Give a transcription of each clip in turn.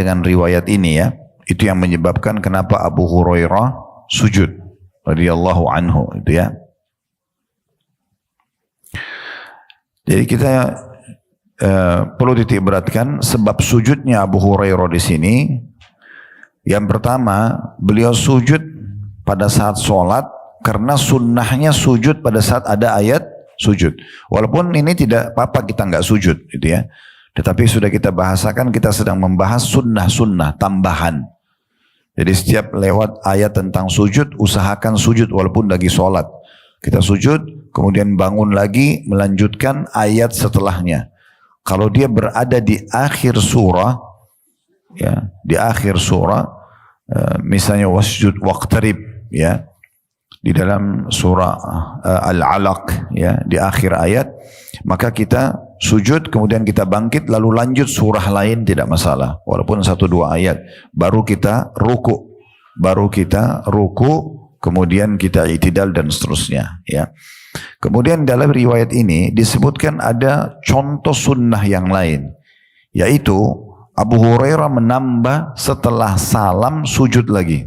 dengan riwayat ini ya, itu yang menyebabkan kenapa Abu Hurairah sujud radhiyallahu anhu itu ya. Jadi kita perlu titik beratkan sebab sujudnya Abu Hurairah di sini. Yang pertama, beliau sujud pada saat sholat karena sunnahnya sujud pada saat ada ayat sujud. Walaupun ini tidak apa-apa kita nggak sujud, gitu ya. Tetapi sudah kita bahasakan, kita sedang membahas sunnah-sunnah tambahan. Jadi setiap lewat ayat tentang sujud, usahakan sujud walaupun lagi sholat. Kita sujud, kemudian bangun lagi, melanjutkan ayat setelahnya. Kalau dia berada di akhir surah, ya, di akhir surah, misalnya wasjud waqtarib, ya, di dalam surah Al-Alaq, ya, di akhir ayat, maka kita sujud, kemudian kita bangkit, lalu lanjut surah lain, tidak masalah. Walaupun 1-2 ayat, baru kita ruku, kemudian kita i'tidal dan seterusnya. Ya. Kemudian dalam riwayat ini disebutkan ada contoh sunnah yang lain, yaitu Abu Hurairah menambah setelah salam sujud lagi.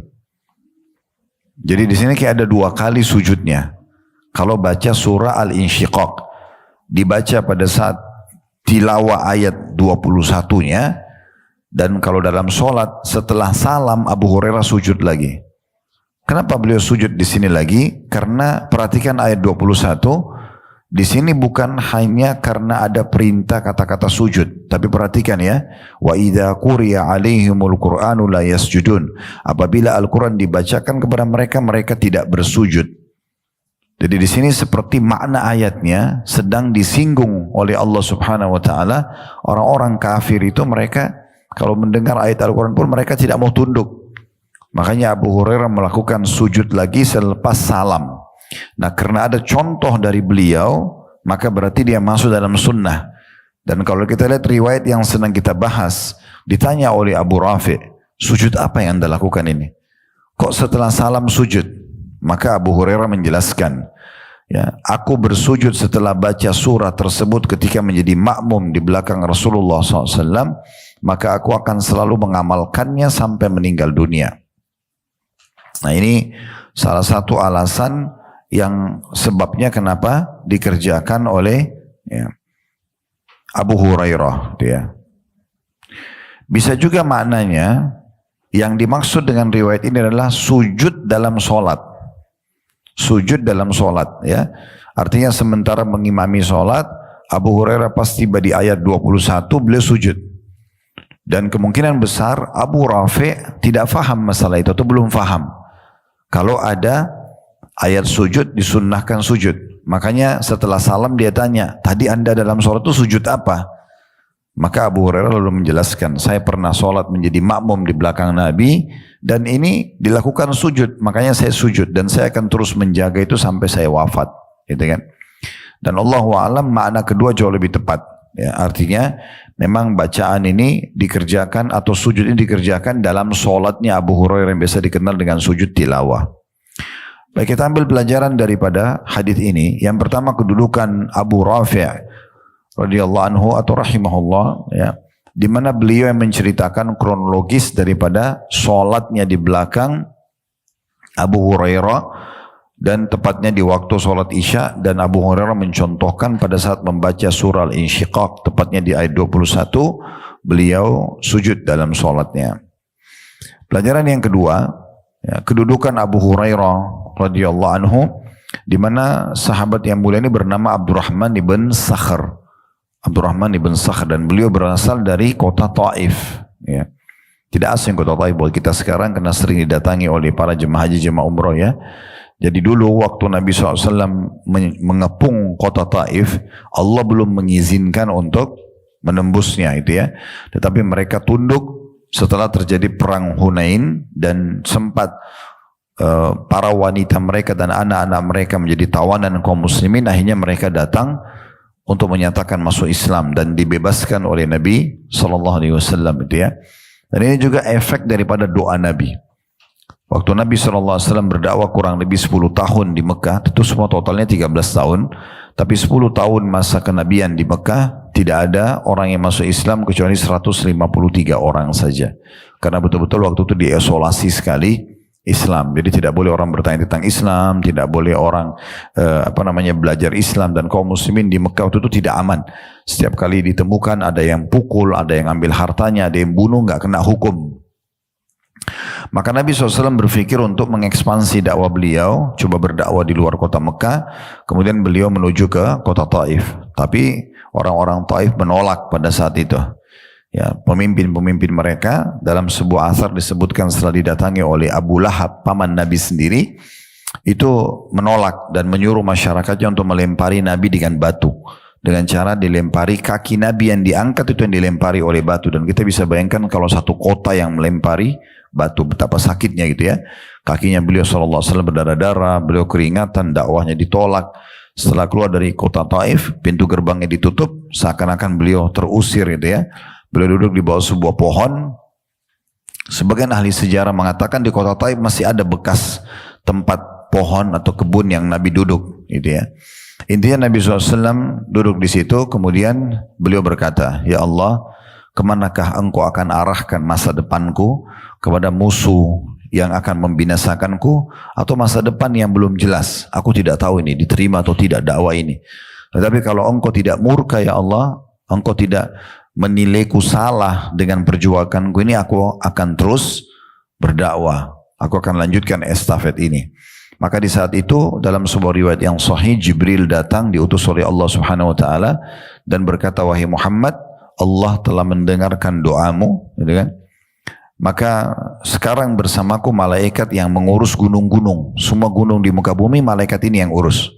Jadi di sini kayak ada 2 kali sujudnya. Kalau baca surah Al-Insyiqaq, dibaca pada saat tilawah ayat 21-nya, dan kalau dalam sholat setelah salam Abu Hurairah sujud lagi. Kenapa beliau sujud di sini lagi? Karena perhatikan ayat 21, di sini bukan hanya karena ada perintah kata-kata sujud, tapi perhatikan ya, wa idza quriya alaihimul qur'anu la yasjudun. Apabila Al-Qur'an dibacakan kepada mereka, mereka tidak bersujud. Jadi di sini seperti makna ayatnya sedang disinggung oleh Allah Subhanahu wa taala. Orang-orang kafir itu mereka kalau mendengar ayat Al-Qur'an pun mereka tidak mau tunduk. Makanya Abu Hurairah melakukan sujud lagi selepas salam. Nah, karena ada contoh dari beliau, maka berarti dia masuk dalam sunnah. Dan kalau kita lihat riwayat yang sedang kita bahas, ditanya oleh Abu Rafi, sujud apa yang Anda lakukan ini? Kok setelah salam sujud? Maka Abu Hurairah menjelaskan, ya, aku bersujud setelah baca surah tersebut ketika menjadi makmum di belakang Rasulullah SAW, maka aku akan selalu mengamalkannya sampai meninggal dunia. Nah, ini salah satu alasan yang sebabnya kenapa dikerjakan oleh, ya, Abu Hurairah. Ya. Bisa juga maknanya yang dimaksud dengan riwayat ini adalah sujud dalam sholat. Sujud dalam sholat, ya. Artinya sementara mengimami sholat, Abu Hurairah pas tiba di ayat 21 beliau sujud. Dan kemungkinan besar Abu Rafi tidak faham masalah itu atau belum faham. Kalau ada ayat sujud, disunnahkan sujud. Makanya setelah salam dia tanya, tadi Anda dalam sholat itu sujud apa? Maka Abu Hurairah lalu menjelaskan, saya pernah sholat menjadi makmum di belakang Nabi, dan ini dilakukan sujud, makanya saya sujud, dan saya akan terus menjaga itu sampai saya wafat. Gitu kan? Dan Allahu a'lam makna kedua jauh lebih tepat. Ya, artinya memang bacaan ini dikerjakan atau sujud ini dikerjakan dalam sholatnya Abu Hurairah yang biasa dikenal dengan sujud tilawah. Baik, kita ambil pelajaran daripada hadis ini. Yang pertama, kedudukan Abu Rafi' radhiyallahu anhu atau rahimahullah, ya, di mana beliau yang menceritakan kronologis daripada sholatnya di belakang Abu Hurairah, dan tepatnya di waktu sholat isya, dan Abu Hurairah mencontohkan pada saat membaca surah Al-Insyiqaq, tepatnya di ayat 21, beliau sujud dalam sholatnya. Pelajaran yang kedua, ya, kedudukan Abu Hurairah radhiyallahu anhu, di mana sahabat yang mulia ini bernama Abdurrahman ibn Sakhr. Abdurrahman ibn Sakhr, dan beliau berasal dari kota Taif. Ya. Tidak asing kota Taif buat kita sekarang karena sering didatangi oleh para jemaah haji, jemaah umroh, ya. Jadi dulu waktu Nabi SAW mengepung kota Taif, Allah belum mengizinkan untuk menembusnya itu, ya. Tetapi mereka tunduk setelah terjadi perang Hunain, dan sempat para wanita mereka dan anak-anak mereka menjadi tawanan kaum muslimin. Akhirnya mereka datang untuk menyatakan masuk Islam dan dibebaskan oleh Nabi SAW itu, ya. Dan ini juga efek daripada doa Nabi. Waktu Nabi SAW berdakwah kurang lebih 10 tahun di Mekah, itu semua totalnya 13 tahun. Tapi 10 tahun masa kenabian di Mekah, tidak ada orang yang masuk Islam kecuali 153 orang saja. Karena betul-betul waktu itu diisolasi sekali Islam. Jadi tidak boleh orang bertanya tentang Islam, tidak boleh orang belajar Islam, dan kaum muslimin di Mekah waktu itu tidak aman. Setiap kali ditemukan ada yang pukul, ada yang ambil hartanya, ada yang bunuh, nggak kena hukum. Maka Nabi SAW berpikir untuk mengekspansi dakwah beliau, coba berdakwah di luar kota Mekah, kemudian beliau menuju ke kota Taif. Tapi orang-orang Taif menolak pada saat itu. Ya, pemimpin-pemimpin mereka dalam sebuah asar disebutkan setelah didatangi oleh Abu Lahab, paman Nabi sendiri, itu menolak dan menyuruh masyarakatnya untuk melempari Nabi dengan batu. Dengan cara dilempari kaki Nabi yang diangkat itu yang dilempari oleh batu. Dan kita bisa bayangkan kalau satu kota yang melempari batu, betapa sakitnya gitu ya. Kakinya beliau SAW berdarah-darah, beliau keringatan, dakwahnya ditolak. Setelah keluar dari kota Taif, pintu gerbangnya ditutup, seakan-akan beliau terusir gitu ya. Beliau duduk di bawah sebuah pohon. Sebagian ahli sejarah mengatakan di kota Taif masih ada bekas tempat pohon atau kebun yang Nabi duduk, gitu ya. Intinya Nabi SAW duduk di situ, kemudian beliau berkata, "Ya Allah, kemanakah engkau akan arahkan masa depanku, kepada musuh yang akan membinasakanku, atau masa depan yang belum jelas? Aku tidak tahu ini diterima atau tidak dakwah ini. Tetapi kalau engkau tidak murka ya Allah, engkau tidak menilaiku salah dengan perjuanganku ini, aku akan terus berdakwah. Aku akan lanjutkan estafet ini." Maka di saat itu dalam sebuah riwayat yang sahih, Jibril datang diutus oleh Allah Subhanahu wa taala dan berkata, "Wahai Muhammad, Allah telah mendengarkan doamu," gitu kan? "Maka sekarang bersamaku malaikat yang mengurus gunung-gunung. Semua gunung di muka bumi malaikat ini yang urus.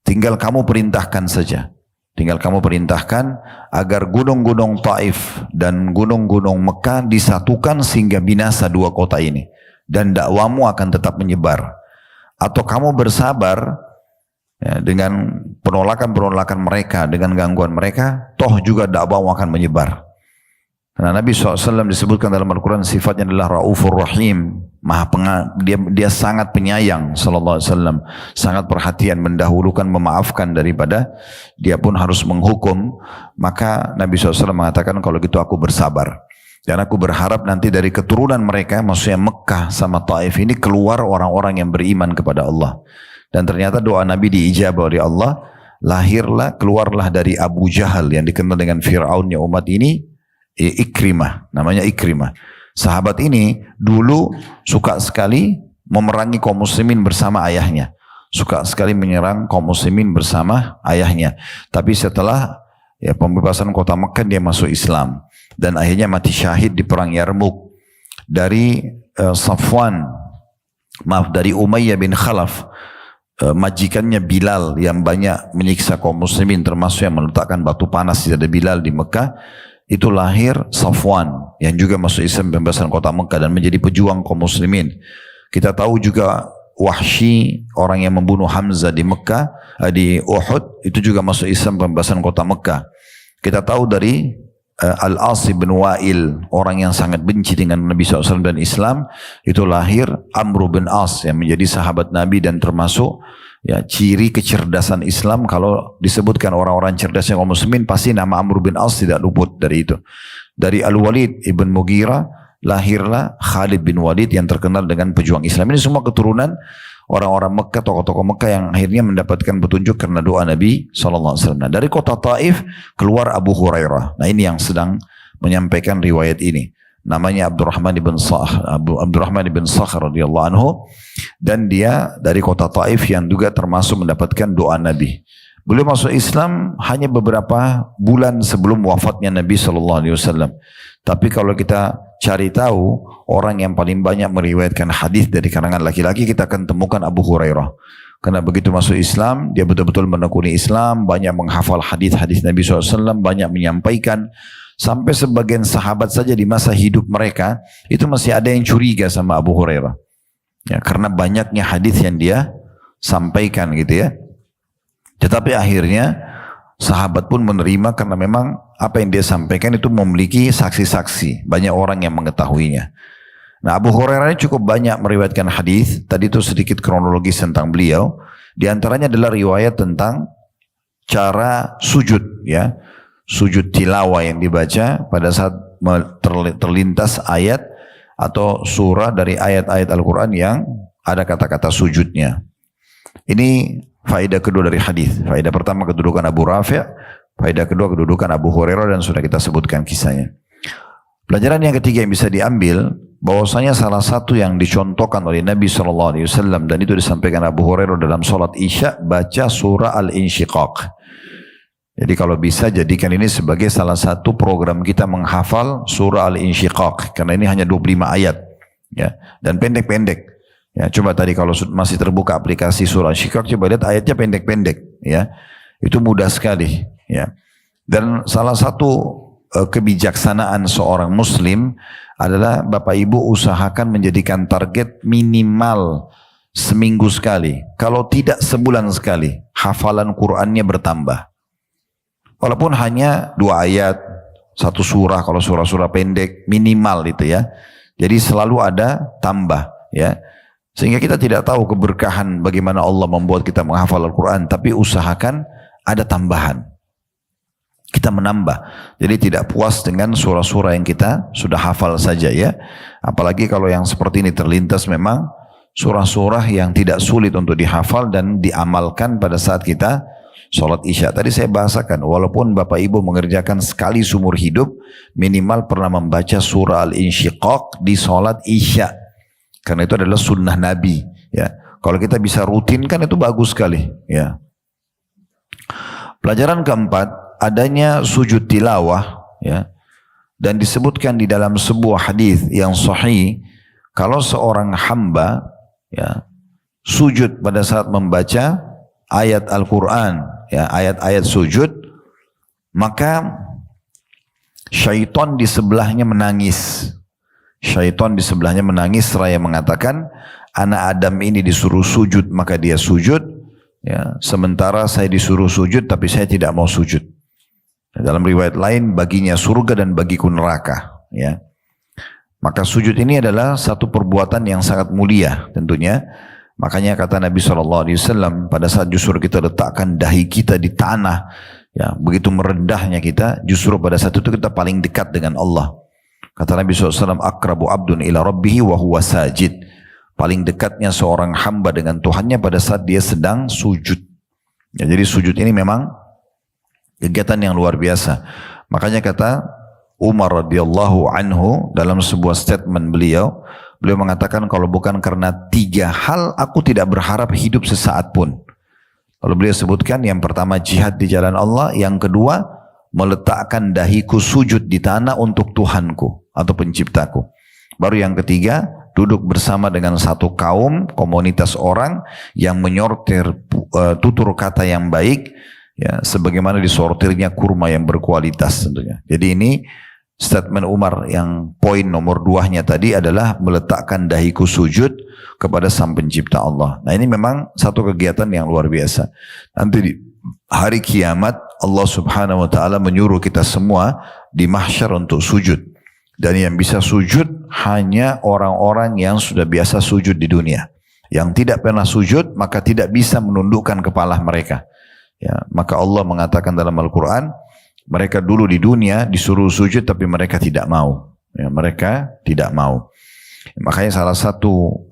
Tinggal kamu perintahkan saja. Tinggal kamu perintahkan agar gunung-gunung Taif dan gunung-gunung Mekah disatukan sehingga binasa dua kota ini. Dan dakwamu akan tetap menyebar. Atau kamu bersabar ya, dengan penolakan-penolakan mereka, dengan gangguan mereka, toh juga dakwamu akan menyebar." Karena Nabi SAW disebutkan dalam Al-Quran sifatnya adalah Raufur Rahim, dia sangat penyayang sallallahu alaihi wasallam, sangat perhatian, mendahulukan, memaafkan daripada dia pun harus menghukum. Maka Nabi SAW mengatakan, "Kalau gitu aku bersabar. Dan aku berharap nanti dari keturunan mereka, maksudnya Mekah sama Taif ini, keluar orang-orang yang beriman kepada Allah." Dan ternyata doa Nabi diijabah oleh Allah. Keluarlah dari Abu Jahal yang dikenal dengan Fir'aunnya umat ini, Ikrimah, namanya Ikrimah. Sahabat ini dulu suka sekali memerangi kaum muslimin bersama ayahnya. Suka sekali menyerang kaum muslimin bersama ayahnya. Tapi setelah pembebasan kota Mekah, dia masuk Islam. Dan akhirnya mati syahid di perang Yarmuk. Dari dari Umayyah bin Khalaf, majikannya Bilal yang banyak menyiksa kaum muslimin, termasuk yang meletakkan batu panas di dada Bilal di Mekah. Itu lahir Safwan yang juga masuk Islam pembebasan kota Mekah dan menjadi pejuang kaum muslimin. Kita tahu juga Wahsy, orang yang membunuh Hamzah di Mekah, di Uhud, itu juga masuk Islam pembebasan kota Mekah. Kita tahu dari Al-As bin Wa'il, orang yang sangat benci dengan Nabi SAW dan Islam, itu lahir Amr bin As yang menjadi sahabat Nabi dan termasuk ciri kecerdasan Islam. Kalau disebutkan orang-orang cerdasnya kaum muslimin, pasti nama Amr bin As tidak luput dari itu. Dari Al-Walid ibn Mughirah lahirlah Khalid bin Walid yang terkenal dengan pejuang Islam. Ini semua keturunan orang-orang Mekah, tokoh-tokoh Mekah yang akhirnya mendapatkan petunjuk karena doa Nabi SAW. Nah, dari kota Taif keluar Abu Hurairah. Nah, ini yang sedang menyampaikan riwayat ini. Namanya Abdurrahman ibn Sakhr radhiyallahu anhu, dan dia dari kota Taif yang juga termasuk mendapatkan doa Nabi. Beliau masuk Islam hanya beberapa bulan sebelum wafatnya Nabi SAW. Tapi kalau kita cari tahu orang yang paling banyak meriwayatkan hadis dari kalangan laki-laki, kita akan temukan Abu Hurairah. Karena begitu masuk Islam, dia betul-betul menekuni Islam, banyak menghafal hadis-hadis Nabi SAW, banyak menyampaikan. Sampai sebagian sahabat saja di masa hidup mereka, itu masih ada yang curiga sama Abu Hurairah. Ya, karena banyaknya hadis yang dia sampaikan gitu ya. Tetapi akhirnya sahabat pun menerima karena memang apa yang dia sampaikan itu memiliki saksi-saksi. Banyak orang yang mengetahuinya. Nah, Abu Hurairah ini cukup banyak meriwayatkan hadis. Tadi itu sedikit kronologis tentang beliau. Di antaranya adalah riwayat tentang cara sujud, ya, sujud tilawah yang dibaca pada saat terlintas ayat atau surah dari ayat-ayat Al-Quran yang ada kata-kata sujudnya. Ini faedah kedua dari hadis. Faedah pertama kedudukan Abu Rafi', faedah kedua kedudukan Abu Hurairah dan sudah kita sebutkan kisahnya. Pelajaran yang ketiga yang bisa diambil, bahwasanya salah satu yang dicontohkan oleh Nabi SAW dan itu disampaikan Abu Hurairah dalam sholat Isya, baca surah Al-Insyiqaq. Jadi kalau bisa jadikan ini sebagai salah satu program kita menghafal surah Al-Insyiqaq, karena ini hanya 25 ayat, ya, dan pendek-pendek. Ya, coba tadi kalau masih terbuka aplikasi surah Al-Insyiqaq, coba lihat ayatnya pendek-pendek, ya, itu mudah sekali, ya. Dan salah satu kebijaksanaan seorang muslim adalah Bapak Ibu usahakan menjadikan target minimal seminggu sekali, kalau tidak sebulan sekali, hafalan Qur'annya bertambah. Walaupun hanya 2 ayat, 1 surah, kalau surah-surah pendek minimal itu, ya. Jadi selalu ada tambah, ya. Sehingga kita tidak tahu keberkahan bagaimana Allah membuat kita menghafal Al-Quran, tapi usahakan ada tambahan. Kita menambah. Jadi tidak puas dengan surah-surah yang kita sudah hafal saja, ya. Apalagi kalau yang seperti ini terlintas memang surah-surah yang tidak sulit untuk dihafal dan diamalkan pada saat kita sholat Isya. Tadi saya bahasakan, walaupun Bapak Ibu mengerjakan sekali seumur hidup, minimal pernah membaca surah Al-Insyiqaq di sholat Isya. Karena itu adalah sunnah Nabi, ya. Kalau kita bisa rutinkan itu bagus sekali, ya. Pelajaran keempat, adanya sujud tilawah, ya, dan disebutkan di dalam sebuah hadis yang sahih, kalau seorang hamba, ya, sujud pada saat membaca ayat Al-Quran, ya, ayat-ayat sujud, maka syaitan di sebelahnya menangis. Syaitan di sebelahnya menangis seraya mengatakan, anak Adam ini disuruh sujud maka dia sujud, ya, sementara saya disuruh sujud tapi saya tidak mau sujud. Dalam riwayat lain, baginya surga dan bagiku neraka, ya. Maka sujud ini adalah satu perbuatan yang sangat mulia tentunya. Makanya kata Nabi SAW, pada saat justru kita letakkan dahi kita di tanah, ya, begitu merendahnya kita, justru pada saat itu kita paling dekat dengan Allah. Kata Nabi SAW, akrabu abdun ila rabbihi wa huwa sajid. Paling dekatnya seorang hamba dengan Tuhannya pada saat dia sedang sujud. Ya, jadi sujud ini memang kegiatan yang luar biasa. Makanya kata Umar radhiyallahu anhu dalam sebuah statement beliau mengatakan, kalau bukan karena 3 hal aku tidak berharap hidup sesaat pun. Lalu beliau sebutkan, yang pertama jihad di jalan Allah, yang kedua meletakkan dahiku sujud di tanah untuk Tuhanku atau penciptaku. Baru yang ketiga, duduk bersama dengan satu kaum, komunitas orang yang menyortir tutur kata yang baik, ya, sebagaimana disortirnya kurma yang berkualitas tentunya. Jadi ini statement Umar yang poin nomor 2-nya tadi adalah meletakkan dahiku sujud kepada Sang Pencipta Allah. Nah, ini memang satu kegiatan yang luar biasa. Nanti di hari kiamat Allah Subhanahu wa taala menyuruh kita semua di mahsyar untuk sujud. Dan yang bisa sujud hanya orang-orang yang sudah biasa sujud di dunia. Yang tidak pernah sujud maka tidak bisa menundukkan kepala mereka. Ya, maka Allah mengatakan dalam Al-Quran, mereka dulu di dunia disuruh sujud tapi mereka tidak mau. Ya, mereka tidak mau. Makanya salah satu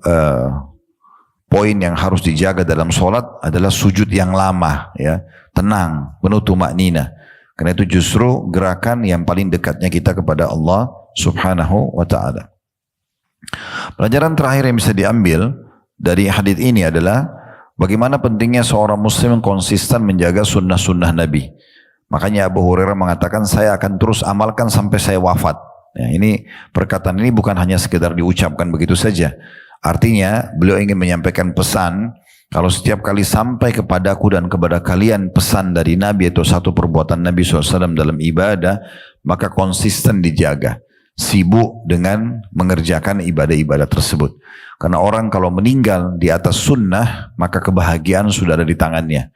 poin yang harus dijaga dalam sholat adalah sujud yang lama, ya, tenang, penuh tumaknina. Karena itu justru gerakan yang paling dekatnya kita kepada Allah Subhanahu wa ta'ala. Pelajaran terakhir yang bisa diambil dari hadis ini adalah bagaimana pentingnya seorang muslim konsisten menjaga sunnah-sunnah Nabi. Makanya Abu Hurairah mengatakan, saya akan terus amalkan sampai saya wafat. Ya, ini perkataan ini bukan hanya sekedar diucapkan begitu saja. Artinya beliau ingin menyampaikan pesan, kalau setiap kali sampai kepadaku dan kepada kalian pesan dari Nabi atau satu perbuatan Nabi SAW dalam ibadah, maka konsisten dijaga. Sibuk dengan mengerjakan ibadah-ibadah tersebut. Karena orang kalau meninggal di atas sunnah, maka kebahagiaan sudah ada di tangannya.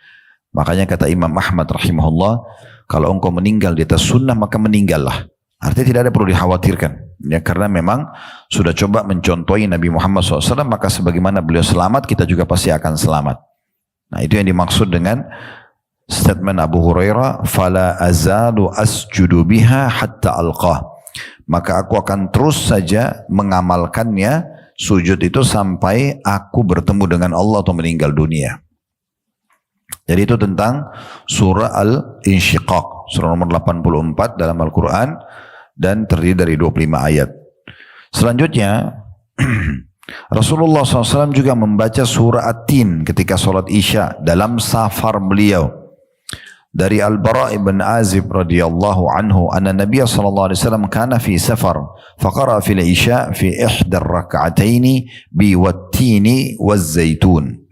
Makanya kata Imam Ahmad rahimahullah, kalau engkau meninggal di atas sunnah maka meninggallah. Artinya tidak ada perlu dikhawatirkan. Ya, karena memang sudah coba mencontohi Nabi Muhammad SAW, maka sebagaimana beliau selamat, kita juga pasti akan selamat. Nah, itu yang dimaksud dengan statement Abu Hurairah, "Fala azalu asjudu biha hatta alqah." Maka aku akan terus saja mengamalkannya, sujud itu sampai aku bertemu dengan Allah atau meninggal dunia. Jadi itu tentang surah Al-Insyiqaq, surah nomor 84 dalam Al-Quran, dan terdiri dari 25 ayat. Selanjutnya, Rasulullah SAW juga membaca surah At-Tin ketika sholat Isya dalam safar beliau. Dari Al-Bara' ibn Azib radhiyallahu anhu, anna Nabiya sallallahu alaihi wasallam kana fi safar, faqara fil Isya fi ihda ar-rak'ataini bi wat-tini waz-zaitun.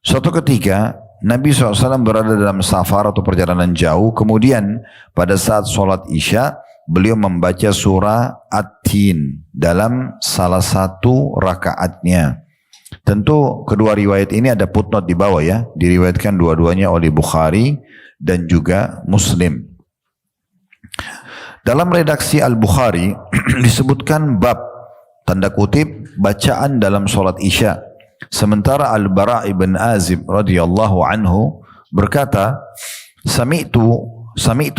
Suatu ketika Nabi SAW berada dalam safar atau perjalanan jauh, kemudian pada saat sholat Isya beliau membaca surah At-Tin dalam salah satu rakaatnya. Tentu kedua riwayat ini ada footnote di bawah ya, diriwayatkan dua-duanya oleh Bukhari dan juga Muslim. Dalam redaksi Al-Bukhari disebutkan bab tanda kutip bacaan dalam sholat Isya. Sementara Al-Bara' ibn Azib radhiyallahu anhu berkata, Sami'tu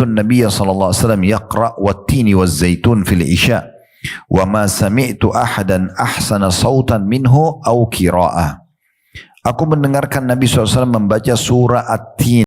an-Nabiy sallallahu alaihi wasallam yaqra' wat-tini waz-zaitun fil Isya wa ma sami'tu ahadan ahsana sautan minhu aw qira'ah. Aku mendengarkan Nabi SAW membaca surah At-Tin